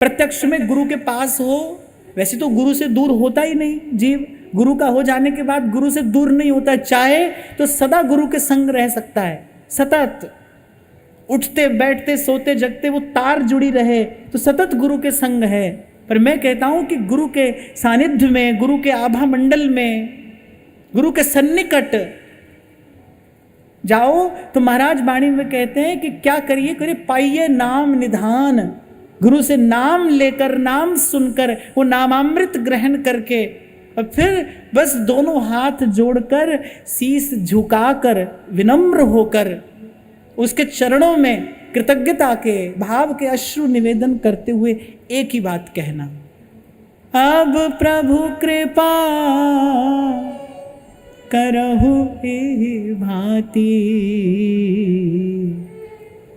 प्रत्यक्ष में गुरु के पास हो, वैसे तो गुरु से दूर होता ही नहीं जीव, गुरु का हो जाने के बाद गुरु से दूर नहीं होता, चाहे तो सदा गुरु के संग रह सकता है, सतत उठते बैठते सोते जगते वो तार जुड़ी रहे तो सतत गुरु के संग है। पर मैं कहता हूं कि गुरु के सानिध्य में, गुरु के आभा मंडल में, गुरु के सन्निकट जाओ तो महाराज वाणी में कहते हैं कि क्या करिए, करिए पाइए नाम निधान, गुरु से नाम लेकर, नाम सुनकर, वो नामामृत ग्रहण करके, और फिर बस दोनों हाथ जोड़कर, शीश झुकाकर, विनम्र होकर उसके चरणों में कृतज्ञता के भाव के अश्रु निवेदन करते हुए एक ही बात कहना, अब प्रभु कृपा करहु एहि भांति,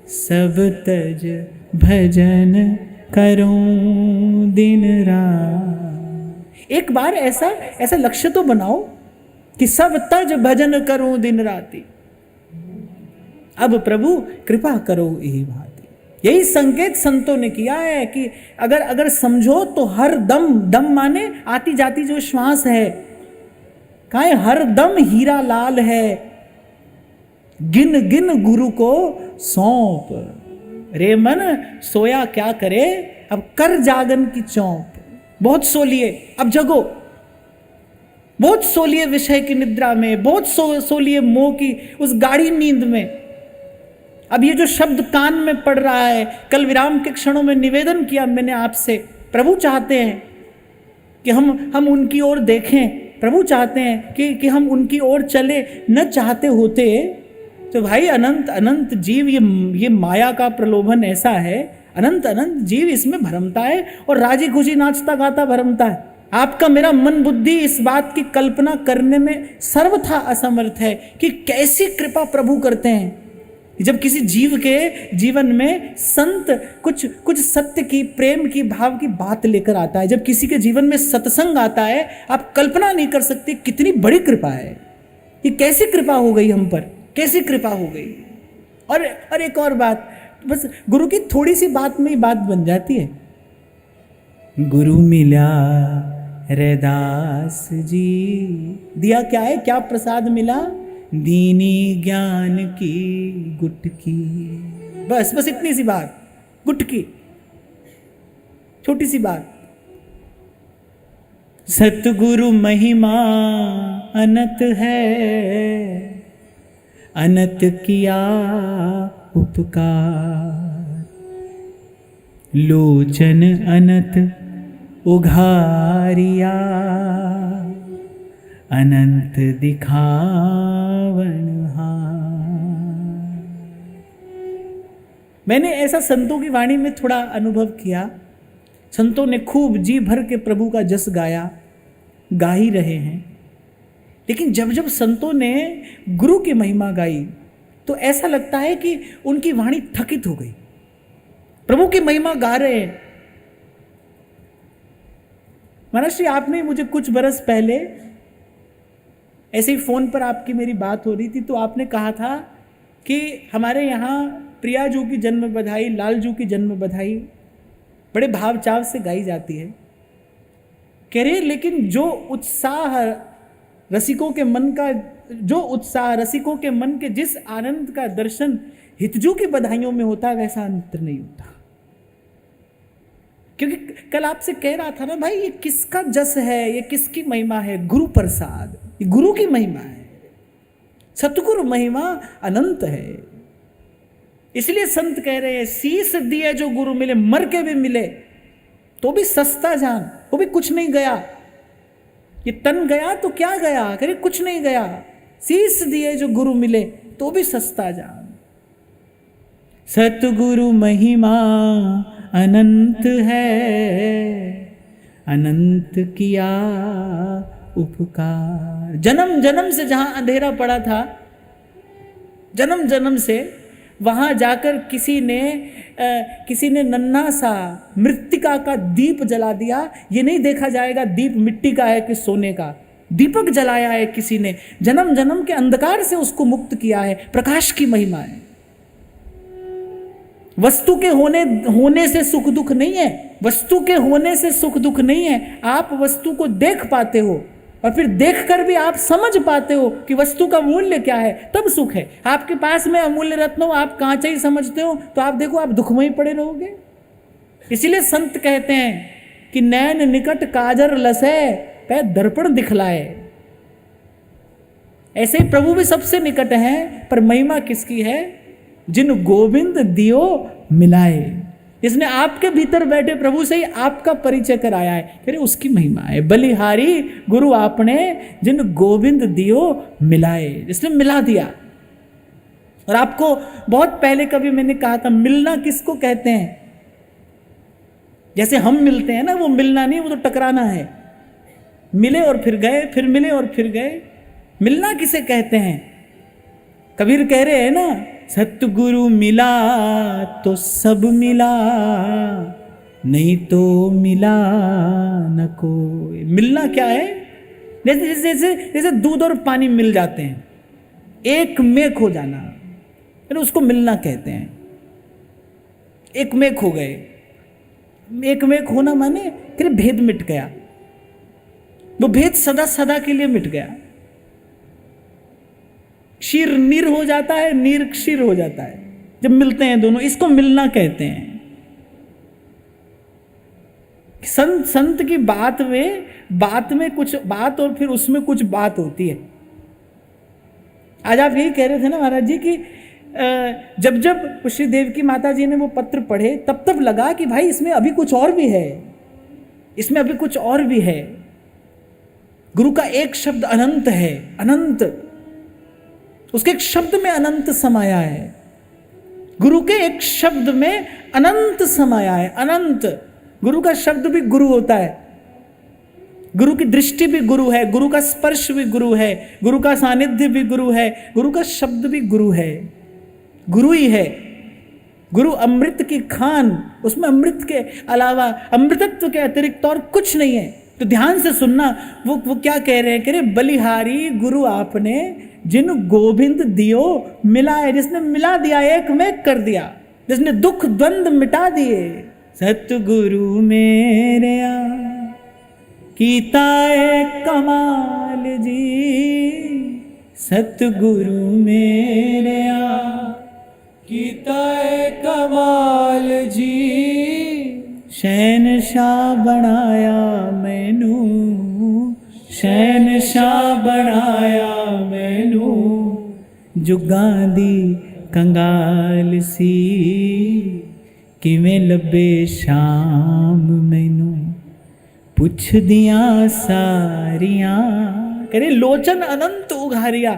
सब तज भजन करूं दिन रात। एक बार ऐसा लक्ष्य तो बनाओ कि सब तज भजन करूं दिन राति, अब प्रभु कृपा करो यही भांति। यही संकेत संतों ने किया है कि अगर समझो तो हर दम, दम माने आती जाती जो श्वास है, काहे हर दम हीरा लाल है, गिन गिन गुरु को सौंप, रे मन सोया क्या करे, अब कर जागन की चौंप। बहुत सो लिए, अब जगो, बहुत सो लिए विषय की निद्रा में, बहुत सो लिए मोह की उस गाढ़ी नींद में। अब ये जो शब्द कान में पड़ रहा है, कल विराम के क्षणों में निवेदन किया मैंने आपसे, प्रभु चाहते हैं कि हम उनकी ओर देखें, प्रभु चाहते हैं कि हम उनकी ओर चले। न चाहते होते तो भाई अनंत अनंत जीव, ये माया का प्रलोभन ऐसा है, अनंत अनंत जीव इसमें भरमता है और राजी खुशी नाचता गाता भरमता है। आपका मेरा मन बुद्धि इस बात की कल्पना करने में सर्वथा असमर्थ है कि कैसी कृपा प्रभु करते हैं। जब किसी जीव के जीवन में संत कुछ सत्य की, प्रेम की, भाव की बात लेकर आता है, जब किसी के जीवन में सत्संग आता है, आप कल्पना नहीं कर सकते कितनी बड़ी कृपा है। ये कैसी कृपा हो गई हम पर, कैसी कृपा हो गई। और एक और बात, बस गुरु की थोड़ी सी बात में ही बात बन जाती है। गुरु मिला रैदास जी, दिया क्या है, क्या प्रसाद मिला, दीनी ज्ञान की गुटकी, बस इतनी सी बात, गुटकी, छोटी सी बात। सतगुरु महिमा अनंत है, अनंत किया उपकार, लोचन अनंत उघारिया, अनंत दिखावन हार। मैंने ऐसा संतों की वाणी में थोड़ा अनुभव किया। संतों ने खूब जी भर के प्रभु का जस गाया, गा ही रहे हैं, लेकिन जब जब संतों ने गुरु की महिमा गाई तो ऐसा लगता है कि उनकी वाणी थकित हो गई। प्रभु की महिमा गा रहे हैं। महाराज श्री, आपने मुझे कुछ बरस पहले ऐसे ही फोन पर आपकी मेरी बात हो रही थी, तो आपने कहा था कि हमारे यहाँ प्रिया जू की जन्म बधाई, लाल जू की जन्म बधाई बड़े भाव चाव से गाई जाती है। कह रहे लेकिन जो उत्साह रसिकों के मन का, जो उत्साह रसिकों के मन के जिस आनंद का दर्शन हितजू की बधाइयों में होता है, वैसा अंतर नहीं होता। क्योंकि कल आपसे कह रहा था ना भाई, ये किसका जस है, ये किसकी महिमा है, गुरु प्रसाद, ये गुरु की महिमा है। सतगुरु महिमा अनंत है। इसलिए संत कह रहे हैं, शीस दिए जो गुरु मिले, मर के भी मिले तो भी सस्ता जान, वो भी कुछ नहीं गया। ये तन गया तो क्या गया, करे कुछ नहीं गया। शीस दिए जो गुरु मिले तो भी सस्ता जान। सतगुरु महिमा अनंत है, अनंत किया उपकार। जन्म जन्म से जहां अंधेरा पड़ा था, जन्म जन्म से वहां जाकर किसी ने नन्हा सा मृत्तिका का दीप जला दिया। ये नहीं देखा जाएगा दीप मिट्टी का है कि सोने का, दीपक जलाया है किसी ने, जन्म जन्म के अंधकार से उसको मुक्त किया है। प्रकाश की महिमा है। वस्तु के होने से सुख दुख नहीं है, वस्तु के होने से सुख दुख नहीं है, आप वस्तु को देख पाते हो और फिर देखकर भी आप समझ पाते हो कि वस्तु का मूल्य क्या है, तब सुख है। आपके पास में अमूल्य रत्न हो, आप कांचा ही समझते हो, तो आप देखो आप दुख में ही पड़े रहोगे। इसीलिए संत कहते हैं कि नैन निकट काजर लसै पै दर्पण दिखलाए। ऐसे ही प्रभु भी सबसे निकट हैं, पर महिमा किसकी है? जिन गोविंद दियो मिलाए, जिसने आपके भीतर बैठे प्रभु से ही आपका परिचय कराया है, फिर उसकी महिमा है। बलिहारी गुरु आपने जिन गोविंद दियो मिलाए, जिसने मिला दिया। और आपको बहुत पहले कभी मैंने कहा था, मिलना किसको कहते हैं? जैसे हम मिलते हैं ना, वो मिलना नहीं, वो तो टकराना है। मिले और फिर गए, फिर मिले और फिर गए। मिलना किसे कहते हैं? कबीर कह रहे हैं ना, सतगुरु मिला तो सब मिला, नहीं तो मिला न कोई। मिलना क्या है? जैसे जैसे जैसे दूध और पानी मिल जाते हैं, एक मेक हो जाना, फिर उसको मिलना कहते हैं। एक मेक हो गए, एक मेक होना माने फिर भेद मिट गया, वो भेद सदा सदा के लिए मिट गया। क्षीर नीर हो जाता है, नीर क्षीर हो जाता है जब मिलते हैं दोनों, इसको मिलना कहते हैं। संत की बात में कुछ बात और फिर उसमें कुछ बात होती है। आज आप यही कह रहे थे ना महाराज जी कि जब जब श्री देवकी माता जी ने वो पत्र पढ़े, तब तब लगा कि भाई इसमें अभी कुछ और भी है, इसमें अभी कुछ और भी है। गुरु का एक शब्द अनंत है, अनंत, उसके एक शब्द में अनंत समाया है। गुरु के एक शब्द में अनंत समाया है, अनंत। गुरु का शब्द भी गुरु होता है, गुरु की दृष्टि भी गुरु है, गुरु का स्पर्श भी गुरु है, गुरु का सानिध्य भी गुरु है, गुरु का शब्द भी गुरु है, गुरु ही है। गुरु अमृत की खान, उसमें अमृत के अलावा, अमृतत्व के अतिरिक्त और कुछ नहीं है। तो ध्यान से सुनना, वो क्या कह रहे हैं? कह रहे बलिहारी गुरु आपने जिन गोविंद दियो मिलाए, जिसने मिला दिया, एक में कर दिया, जिसने दुख द्वंद मिटा दिए। सतगुरु मेरे कीता है कमाल जी, सतगुरु मेरे कीता है कमाल जी, शहनशाह बनाया मैनू, शहनशाह बनाया मैनू, जुगां दी कंगाल सी, किवें लब्बे शाम मैनू, पुछ दियां सारियां। कह रहे लोचन अनंत उघारिया,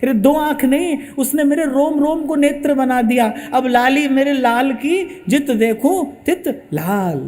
कह रहे दो आंख नहीं, उसने मेरे रोम रोम को नेत्र बना दिया। अब लाली मेरे लाल की जित देखूं तित लाल।